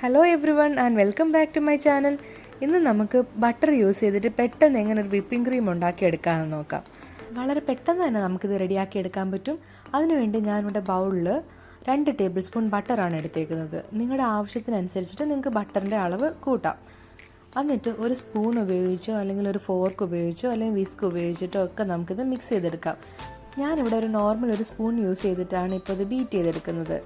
Hello everyone and welcome back to my channel. ഇന്ന് നമുക്ക് butter use ചെയ്തിട്ട് പെട്ടെന്ന് എങ്ങനെ ഒരു വിപ്പിംഗ് ക്രീം ഉണ്ടാക്കിയെടുക്കാമെന്ന് നോക്കാം. വളരെ പെട്ടെന്ന് തന്നെ നമുക്കിത് റെഡിയാക്കി എടുക്കാൻ പറ്റും. അതിനുവേണ്ടി ഞാനിവിടെ ബൗളിൽ 2 ടേബിൾ സ്പൂൺ ബട്ടറാണ് എടുത്തേക്കുന്നത്. നിങ്ങളുടെ ആവശ്യത്തിനനുസരിച്ചിട്ട് നിങ്ങൾക്ക് ബട്ടറിൻ്റെ അളവ് കൂട്ടാം. എന്നിട്ട് ഒരു സ്പൂൺ ഉപയോഗിച്ചോ അല്ലെങ്കിൽ ഒരു ഫോർക്ക് ഉപയോഗിച്ചോ അല്ലെങ്കിൽ വിസ്ക് ഉപയോഗിച്ചിട്ടോ ഒക്കെ നമുക്കിത് മിക്സ് ചെയ്തെടുക്കാം. ഞാനിവിടെ ഒരു സ്പൂൺ യൂസ് ചെയ്തിട്ടാണ് ഇപ്പോൾ ഇത് ബീറ്റ് ചെയ്തെടുക്കുന്നത്.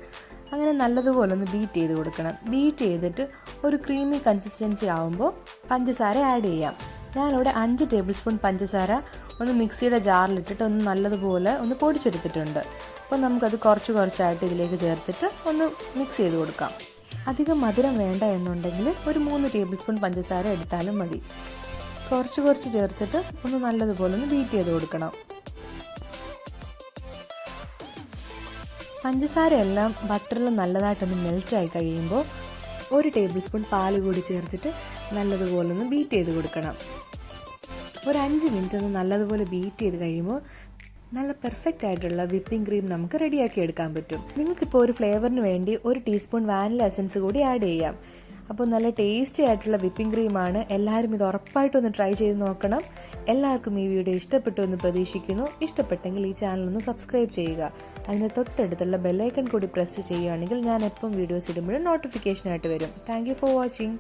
അങ്ങനെ നല്ലതുപോലെ ഒന്ന് ബീറ്റ് ചെയ്ത് കൊടുക്കണം. ബീറ്റ് ചെയ്തിട്ട് ഒരു ക്രീമി കൺസിസ്റ്റൻസി ആകുമ്പോൾ പഞ്ചസാര ആഡ് ചെയ്യാം. ഞാനിവിടെ 5 ടേബിൾ സ്പൂൺ പഞ്ചസാര ഒന്ന് മിക്സിയുടെ ജാറിലിട്ടിട്ട് നല്ലതുപോലെ പൊടിച്ചെടുത്തിട്ടുണ്ട്. അപ്പോൾ നമുക്കത് കുറച്ചായിട്ട് ഇതിലേക്ക് ചേർത്തിട്ട് ഒന്ന് മിക്സ് ചെയ്ത് കൊടുക്കാം. അധികം മധുരം വേണ്ട എന്നുണ്ടെങ്കിൽ ഒരു 3 ടേബിൾ സ്പൂൺ പഞ്ചസാര എടുത്താലും മതി. കുറച്ച് ചേർത്തിട്ട് നല്ലതുപോലെ ബീറ്റ് ചെയ്ത് കൊടുക്കണം. പഞ്ചസാര എല്ലാം ബട്ടറിൽ നല്ലതായിട്ടൊന്ന് മെൽറ്റായി കഴിയുമ്പോൾ 1 ടേബിൾ സ്പൂൺ പാല് കൂടി ചേർത്തിട്ട് നല്ലതുപോലെ ബീറ്റ് ചെയ്ത് കൊടുക്കണം. ഒരു 5 മിനിറ്റ് നല്ലതുപോലെ ബീറ്റ് ചെയ്ത് കഴിയുമ്പോൾ നല്ല പെർഫെക്റ്റ് ആയിട്ടുള്ള വിപ്പിംഗ് ക്രീം നമുക്ക് റെഡിയാക്കി എടുക്കാൻ പറ്റും. നിങ്ങൾക്കിപ്പോൾ ഒരു ഫ്ലേവറിന് വേണ്ടി 1 ടീസ്പൂൺ വാനില എസൻസ് കൂടി ആഡ് ചെയ്യാം. അപ്പോൾ നല്ല ടേസ്റ്റി ആയിട്ടുള്ള വിപ്പിംഗ് ക്രീമാണ്. എല്ലാവരും ഇത് ഉറപ്പായിട്ടൊന്ന് ട്രൈ ചെയ്ത് നോക്കണം. എല്ലാവർക്കും ഈ വീഡിയോ ഇഷ്ടപ്പെട്ടു എന്ന് പ്രതീക്ഷിക്കുന്നു. ഇഷ്ടപ്പെട്ടെങ്കിൽ ഈ ചാനൽ സബ്സ്ക്രൈബ് ചെയ്യുക. അതിന് തൊട്ടടുത്തുള്ള ബെല്ലൈക്കൺ കൂടി പ്രസ് ചെയ്യുകയാണെങ്കിൽ ഞാൻ എപ്പം വീഡിയോസ് ഇടുമ്പോഴും നോട്ടിഫിക്കേഷനായിട്ട് വരും. Thank you for watching.